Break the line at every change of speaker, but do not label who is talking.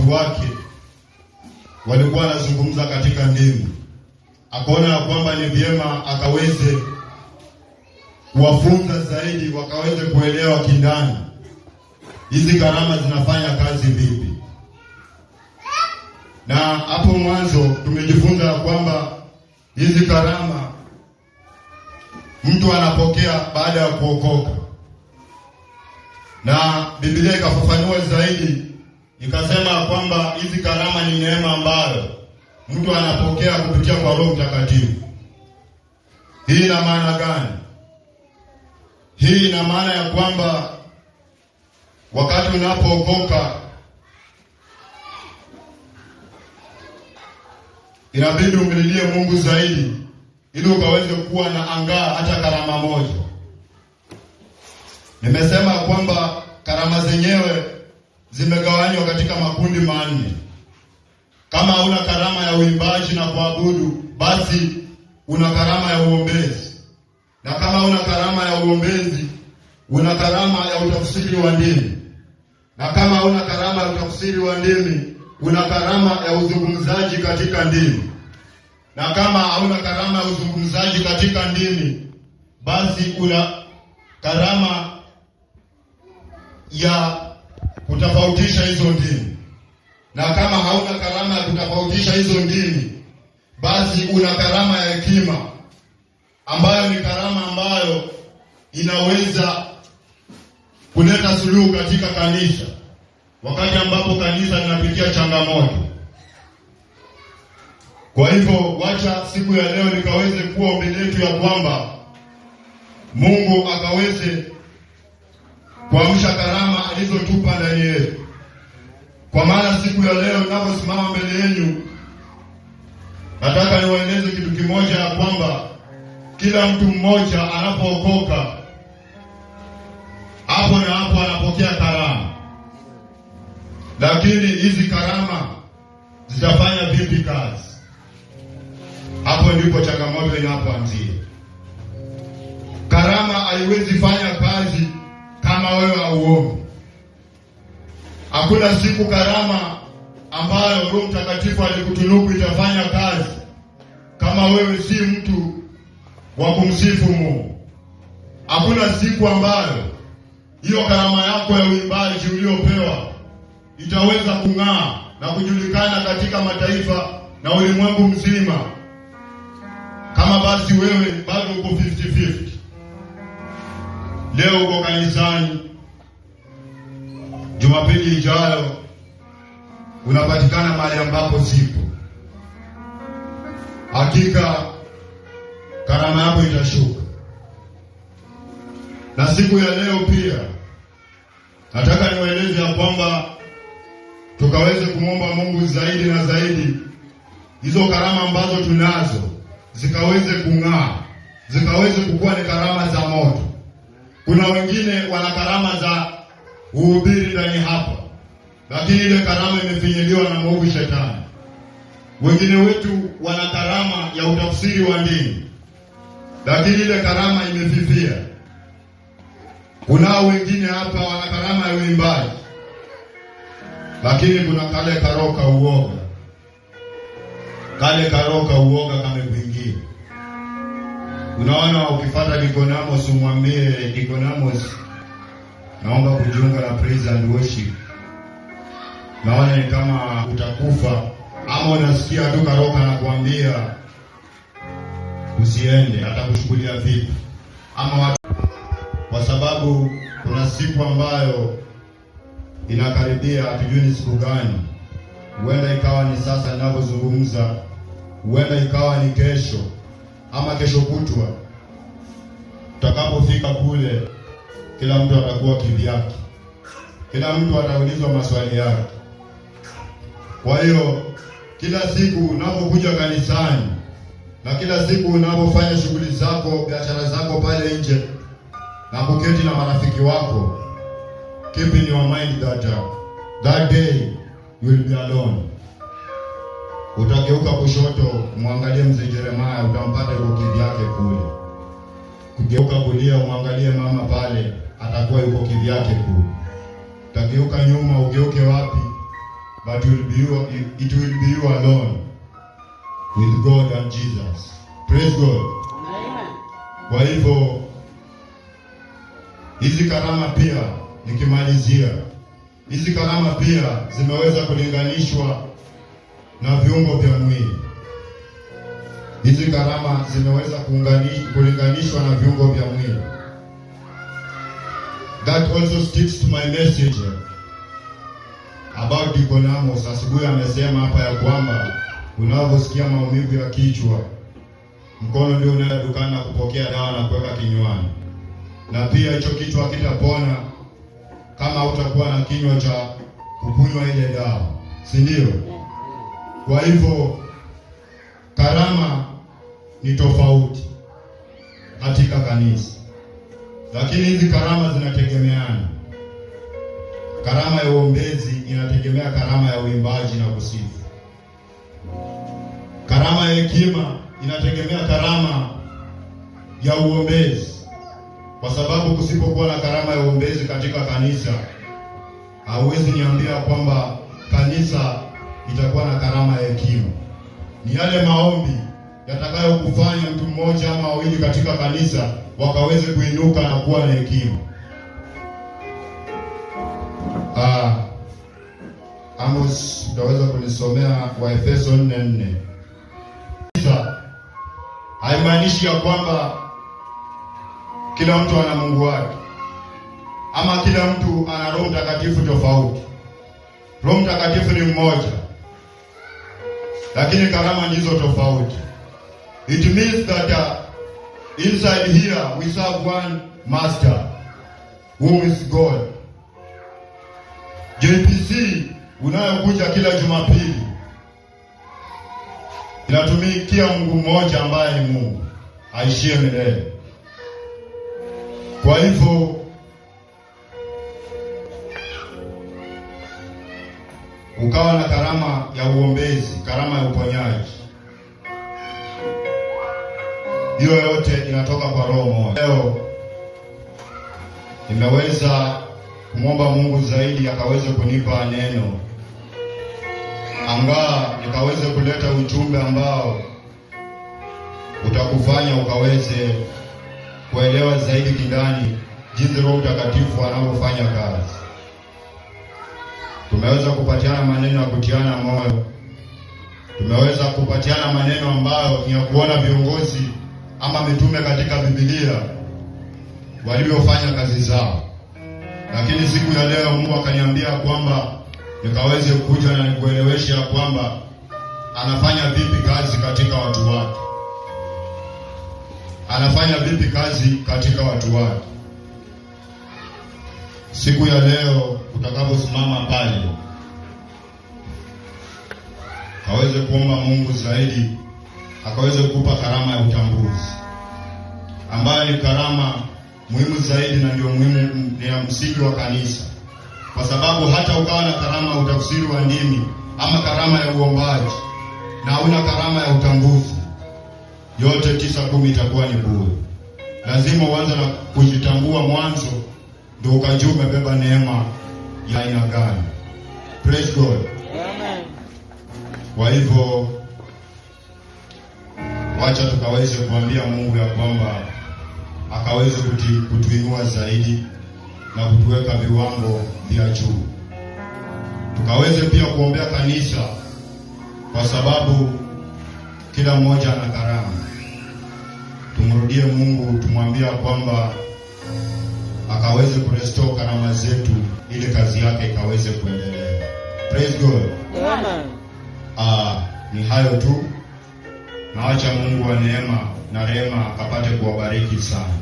watu wake walikuwa wanazungumza katika ndimi, akaona kwamba ni vyema akaweze kuwafunza zaidi, wakaweze kuelewa kindani hizi karama zinafanya kazi vipi. Na hapo mwanzo tumejifunza kwamba hizi karama mtu anapokea baada ya kuokoka, na Biblia ikafafanua zaidi ikasema kwamba hizi karama ni neema ambayo mtu anapokea kupitia kwa Roho Mtakatifu. Hii ina maana gani? Hii ina maana ya kwamba wakati unapookoka inabidi umlilie Mungu zaidi ili ukaweze kuwa na angaa hata karama moja. Nimesema kwamba karama zenyewe zimegawanywa katika makundi manne. Kama una karama ya uimbaji na kuabudu, basi una karama ya uombezi. Na kama una karama ya uombezi, una karama ya utafsiri wa ndimi. Na kama una karama ya utafsiri wa ndimi, una karama ya uzungumzaji katika ndimi. Na kama hauna karama ya uzungumzaji katika ndimi, basi una karama ya kutofautisha hizo ndimi. Na kama hauna karama ya kutofautisha hizo ndimi, basi una karama ya hekima, ambayo ni karama ambayo inaweza kuleta suluhu katika kanisa wakati ambapo kanisa linapitia changamoto. Kwa hivyo wacha siku ya leo nikaweze kuwa ombi letu ya kwamba Mungu akaweze kuamsha karama alizotupa ndani yetu. Kwa maana siku ya leo ninaposimama mbele yenu, nataka niwaeleze kitu kimoja, ya kwamba kila mtu mmoja anapookoka, hapo na hapo anapokea karama. Lakini hizi karama zitafanya vipi kazi? Hapo ndipo changamoto inapoanzia. Karama haiwezi fanya kazi kama wewe hauombi. Hakuna siku karama ambayo Roho Mtakatifu alikutunuku itafanya kazi kama wewe si mtu wa kumsifu Mungu. Hakuna siku ambayo hiyo karama yako ya uimbaji uliopewa itaweza kung'aa na kujulikana katika mataifa na ulimwengu mzima kama basi wewe bado uko 50-50. Leo uko kanisani, Jumapili ijayo unapatikana mahali ambapo sipo. Hakika karama yako itashuka. Na siku ya leo pia nataka niwaeleze ya kwamba tukaweze kumwomba Mungu zaidi na zaidi, hizo karama ambazo tunazo zikaweze kung'aa, zikaweze kukuwa ni karama za moto. Kuna wengine wana karama za uhubiri ndani hapa, lakini ile karama imefinyiliwa na mwovu shetani. Wengine wetu wana karama ya utafsiri wa ndimi, lakini ile karama imefifia. Kunao wengine hapa wana karama ya uimbaji, lakini kuna kale karoka uoga. Kale karoka uoga kamekuingia. Unaona, ukifuata Nicodemus umwambie Nicodemus, naomba kujiunga na praise and worship, naona ni kama utakufa. Ama unasikia tu karoka na kuambia usiende, atakushughulia vipi? Ama watu, kwa sababu kuna siku ambayo inakaribia, hatujui ni siku gani. Huenda ikawa ni sasa ninapozungumza, huenda ikawa ni kesho ama kesho kutwa. Tutakapofika kule, kila mtu atakuwa kivyake, kila mtu ataulizwa maswali yake. Kwa hiyo kila siku unapokuja kanisani na kila siku unapofanya shughuli zako, biashara zako pale nje na kuketi na marafiki wako, keep in your mind that day you will be alone. Utageuka kushoto, muangalie mzee Jeremiah, utampata yuko kivyake kule. Kugeuka kulia, muangalie mama pale, atakuwa yuko kivyake kule. Utageuka nyuma, ugeuke wapi, but it will be you alone with God and Jesus. Praise God.
Amen.
Kwa hivyo hizi karama pia, nikimalizia, hizi karama pia zimeweza kulinganishwa na viungo vya mwili. Hizi karama zimeweza kulinganishwa na viungo vya mwili. That also sticks to my message about Deacon Amos. Asubuhi amesema hapa ya kwamba unaposikia maumivu ya kichwa, mkono ndio unaenda dukani na kupokea dawa na kuweka kinywani. Na pia hicho kichwa kitapona kama utakuwa na kinywa cha kukunywa ile dawa, si ndio? Kwa hivyo karama ni tofauti katika kanisa, lakini hizi karama zinategemeana. Karama ya uombezi inategemea karama ya uimbaji na kusifu. Karama ya hekima inategemea karama ya uombezi, kwa sababu kusipokuwa na karama ya uombezi katika kanisa, hauwezi niambia kwamba kanisa itakuwa na karama ya hekima. Ni yale maombi yatakayokufanya mtu mmoja ama wawili katika kanisa wakaweze kuinuka na kuwa na hekima. Amos, utaweza kunisomea Waefeso 4:4. Haimaanishi ya kwamba kila mtu ana Mungu wake ama kila mtu ana Roho Mtakatifu tofauti. Roho Mtakatifu ni mmoja, lakini karama ndizo tofauti. It means that inside here we serve one master, whom is God. JPC unayokuja kila Jumapili inatumikia Mungu mmoja ambaye ni Mungu aishie milele. Kwa hivyo ukawa na karama ya uombezi, karama ya uponyaji, hiyo yote inatoka kwa Roho moja. Leo nimeweza kumwomba Mungu zaidi akaweze kunipa neno, angaa nikaweze kuleta ujumbe ambao utakufanya ukaweze kuelewa zaidi kindani jinsi Roho Mtakatifu anavyofanya kazi. Tumeweza kupatiana maneno ya kutiana moyo. Tumeweza kupatiana maneno ambayo ni ya kuona viongozi ama mitume katika Biblia walivyofanya kazi zao. Lakini siku ya leo Mungu akaniambia kwamba nikaweze kuja na nikuelewesha kwamba anafanya vipi kazi katika watu wake. Anafanya vipi kazi katika watu wake. Siku ya leo utakaposimama pale, kaweze kuomba Mungu zaidi akaweze kukupa karama ya utambuzi, ambayo ni karama muhimu zaidi na ndio muhimu, ni ya msingi wa kanisa. Kwa sababu hata ukawa na karama ya utafsiri wa ndimi ama karama ya uombaji na una karama ya utambuzi, yote 9-10 itakuwa ni bure. Lazima uanze na kujitambua mwanzo, ndio ukajua umebeba neema ya aina gani. Praise God.
Amen.
Kwa hivyo wacha tukaweze kuambia Mungu ya kwamba akaweze kutuinua zaidi na kutuweka viwango vya juu. Tukaweze pia kuombea kanisa, kwa sababu kila mmoja ana karama. Tumrudie Mungu, tumwambia kwamba akaweze kurestore karama zetu ili kazi yake ikaweze kuendelea. Praise God.
Amen.
Ni hayo tu. Naacha Mungu wa neema na rehema akapate kuwabariki sana.